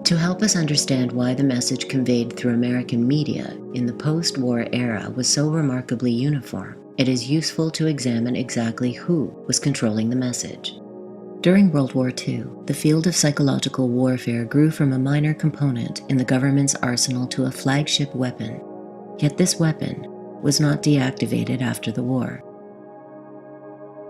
To help us understand why the message conveyed through American media in the post-war era was so remarkably uniform, it is useful to examine exactly who was controlling the message. During World War II, the field of psychological warfare grew from a minor component in the government's arsenal to a flagship weapon. Yet this weapon was not deactivated after the war.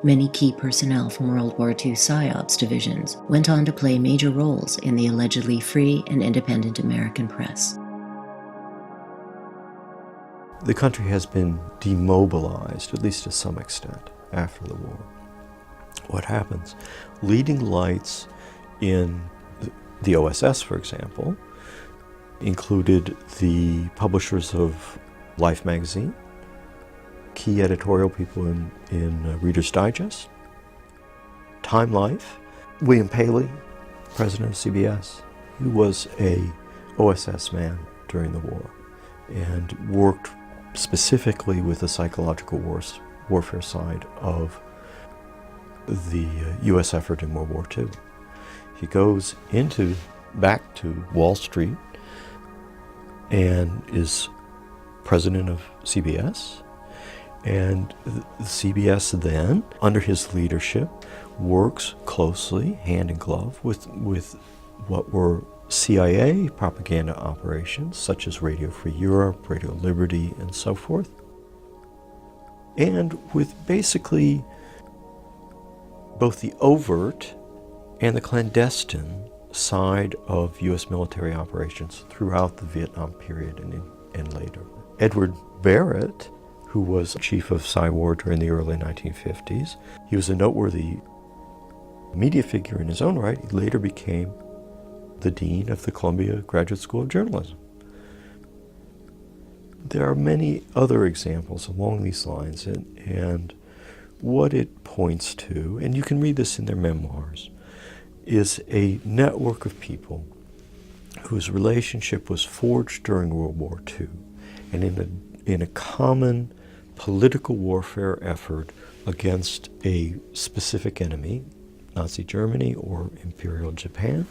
Many key personnel from World War II PSYOPs divisions went on to play major roles in the allegedly free and independent American press. The country has been demobilized, at least to some extent, after the war. What happens? Leading lights in the OSS, for example, included the publishers of Life magazine, key editorial people in Reader's Digest, Time Life. William Paley, president of CBS, he was a OSS man during the war and worked specifically with the psychological warfare side of the U.S. effort in World War II. He goes back to Wall Street and is president of CBS. And CBS then, under his leadership, works closely, hand in glove, with what were CIA propaganda operations, such as Radio Free Europe, Radio Liberty, and so forth, and with basically both the overt and the clandestine side of U.S. military operations throughout the Vietnam period and later. Edward Barrett, who was chief of PSYWAR during the early 1950s. He was a noteworthy media figure in his own right. He later became the dean of the Columbia Graduate School of Journalism. There are many other examples along these lines, and what it points to, and you can read this in their memoirs, is a network of people whose relationship was forged during World War II, and in a common political warfare effort against a specific enemy, Nazi Germany or Imperial Japan,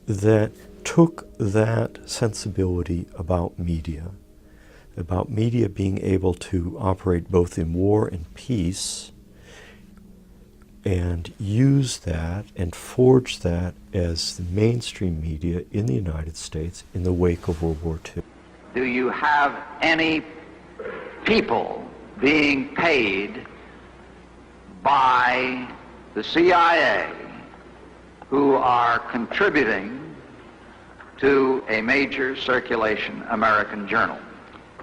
that took that sensibility about media being able to operate both in war and peace, and use that and forge that as the mainstream media in the United States in the wake of World War II. Do you have any people being paid by the CIA who are contributing to a major circulation American journal?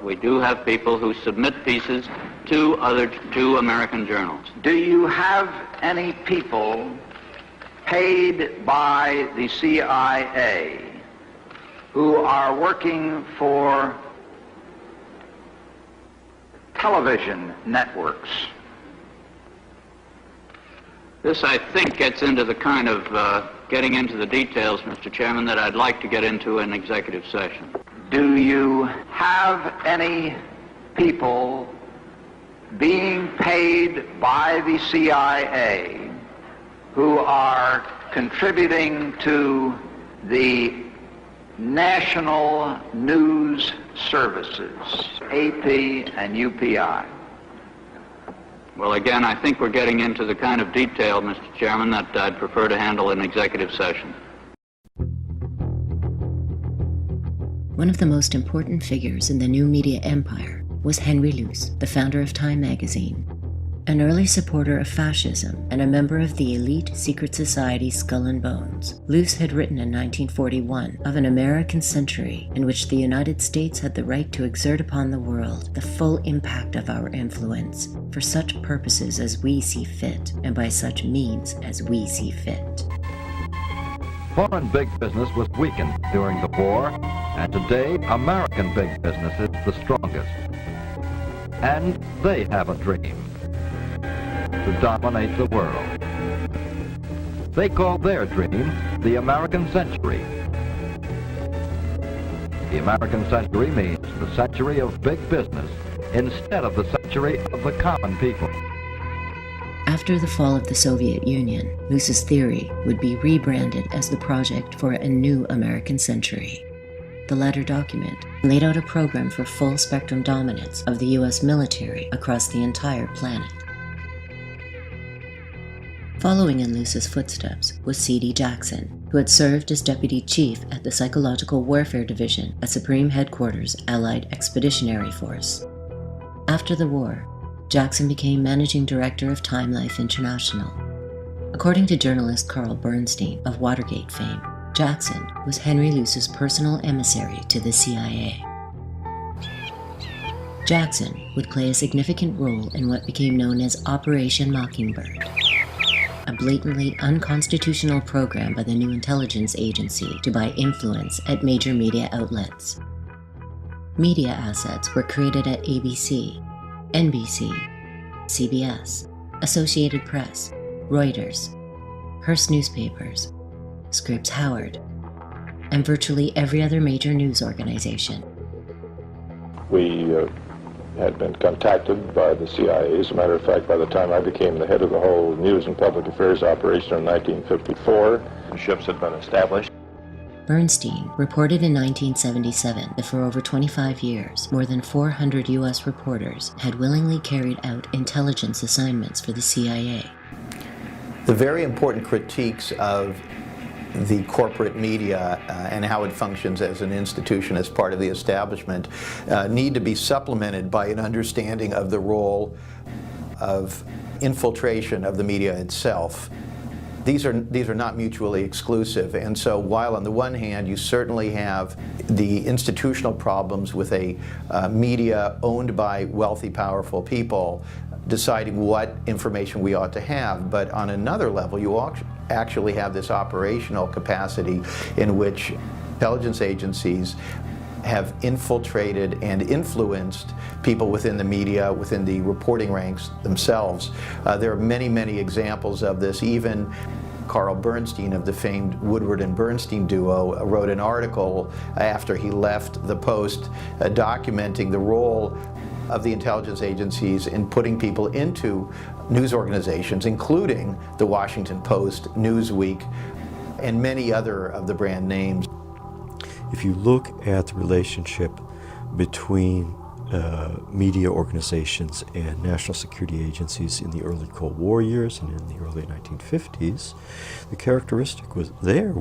We do have people who submit pieces to American journals. Do you have any people paid by the CIA who are working for television networks? This, I think, gets into the kind of getting into the details, Mr. Chairman, that I'd like to get into in executive session. Do you have any people being paid by the CIA who are contributing to the national news services, AP and UPI? Well, again, I think we're getting into the kind of detail, Mr. Chairman, that I'd prefer to handle in executive session. One of the most important figures in the new media empire was Henry Luce, the founder of Time magazine. An early supporter of fascism and a member of the elite secret society Skull and Bones, Luce had written in 1941 of an American century in which the United States had the right to exert upon the world the full impact of our influence for such purposes as we see fit and by such means as we see fit. Foreign big business was weakened during the war, and today American big business is the strongest. And they have a dream: to dominate the world. They call their dream the American century. The American century means the century of big business instead of the century of the common people. After After the fall of the Soviet Union, Luce's theory would be rebranded as the Project for a New American Century. The latter document laid out a program for full-spectrum dominance of the U.S. military across the entire planet. Following in Luce's footsteps was C.D. Jackson, who had served as Deputy Chief at the Psychological Warfare Division at Supreme Headquarters Allied Expeditionary Force. After the war, Jackson became Managing Director of Time Life International. According to journalist Carl Bernstein of Watergate fame, Jackson was Henry Luce's personal emissary to the CIA. Jackson would play a significant role in what became known as Operation Mockingbird, a blatantly unconstitutional program by the new intelligence agency to buy influence at major media outlets. Media assets were created at ABC, NBC, CBS, Associated Press, Reuters, Hearst Newspapers, Scripps Howard, and virtually every other major news organization. We had been contacted by the CIA. As a matter of fact, by the time I became the head of the whole news and public affairs operation in 1954, ships had been established. Bernstein reported in 1977 that for over 25 years, more than 400 U.S. reporters had willingly carried out intelligence assignments for the CIA. The very important critiques of the corporate media and how it functions as an institution, as part of the establishment, need to be supplemented by an understanding of the role of infiltration of the media itself. These are not mutually exclusive, and so while on the one hand you certainly have the institutional problems with a media owned by wealthy, powerful people deciding what information we ought to have, but on another level you actually have this operational capacity in which intelligence agencies have infiltrated and influenced people within the media, within the reporting ranks themselves. There are many, many examples of this. Even Carl Bernstein of the famed Woodward and Bernstein duo wrote an article after he left the Post documenting the role of the intelligence agencies in putting people into news organizations, including the Washington Post, Newsweek, and many other of the brand names. If you look at the relationship between media organizations and national security agencies in the early Cold War years and in the early 1950s, the characteristic was there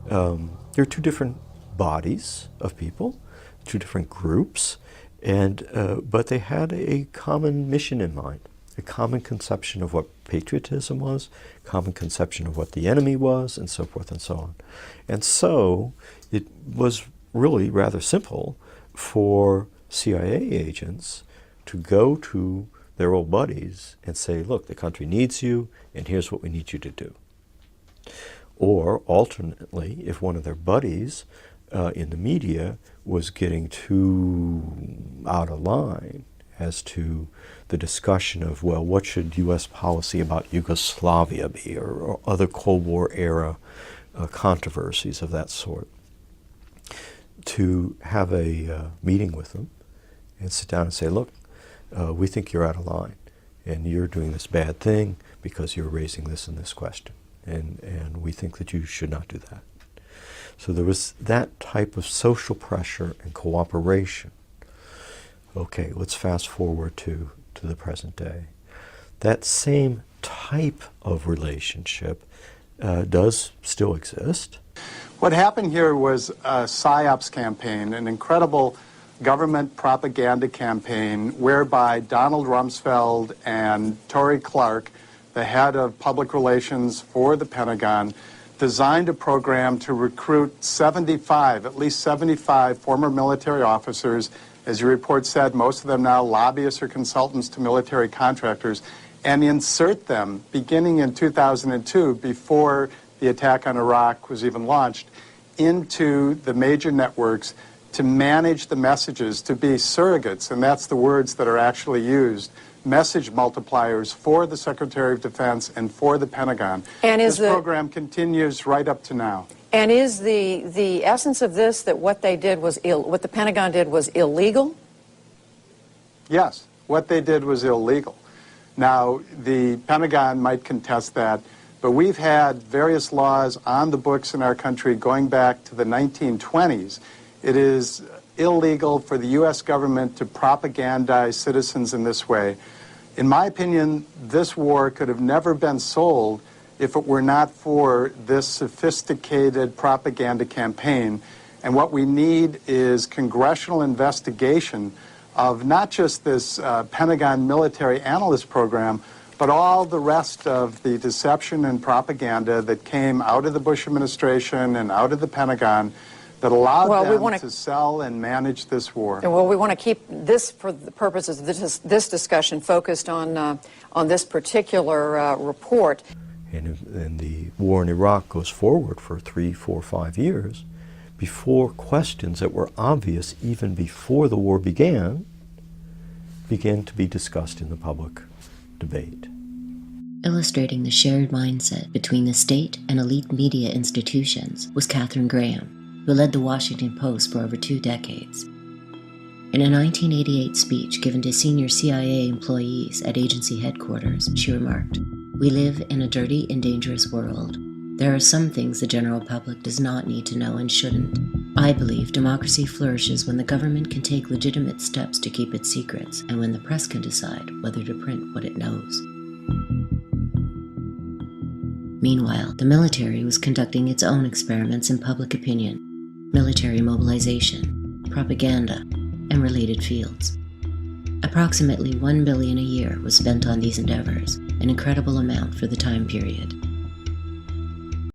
are two different bodies of people, two different groups, and but they had a common mission in mind, a common conception of what patriotism was, common conception of what the enemy was, and so forth and so on. And so it was really rather simple for CIA agents to go to their old buddies and say, look, the country needs you, and here's what we need you to do. Or alternately, if one of their buddies in the media was getting too out of line as to the discussion of, well, what should U.S. policy about Yugoslavia be, or other Cold War era controversies of that sort, to have a meeting with them and sit down and say, look, we think you're out of line, and you're doing this bad thing because you're raising this and this question, and we think that you should not do that. So there was that type of social pressure and cooperation. Okay, let's fast forward to the present day. That same type of relationship does still exist. What happened here was a PSYOPs campaign, an incredible government propaganda campaign whereby Donald Rumsfeld and Tory Clark, the head of public relations for the Pentagon, designed a program to recruit at least 75 former military officers. As your report said, most of them now lobbyists or consultants to military contractors, and insert them beginning in 2002, before the attack on Iraq was even launched, into the major networks to manage the messages, to be surrogates, and that's the words that are actually used, message multipliers for the Secretary of Defense and for the Pentagon. And this program continues right up to now. And is the essence of this that what they did was what the Pentagon did was illegal? Yes, what they did was illegal. Now, the Pentagon might contest that, but we've had various laws on the books in our country going back to the 1920s. It is illegal for the U.S. government to propagandize citizens in this way. In my opinion, this war could have never been sold if it were not for this sophisticated propaganda campaign. And what we need is congressional investigation of not just this Pentagon military analyst program, but all the rest of the deception and propaganda that came out of the Bush administration and out of the Pentagon that allowed them to sell and manage this war. Well, we want to keep this, for the purposes of this discussion, focused on this particular report. And the war in Iraq goes forward for 3, 4, 5 years before questions that were obvious even before the war began to be discussed in the public debate. Illustrating the shared mindset between the state and elite media institutions was Katharine Graham, who led the Washington Post for over 2 decades. In a 1988 speech given to senior CIA employees at agency headquarters, she remarked, "We live in a dirty and dangerous world. There are some things the general public does not need to know and shouldn't. I believe democracy flourishes when the government can take legitimate steps to keep its secrets and when the press can decide whether to print what it knows." Meanwhile, the military was conducting its own experiments in public opinion, military mobilization, propaganda, and related fields. Approximately $1 billion a year was spent on these endeavors, an incredible amount for the time period.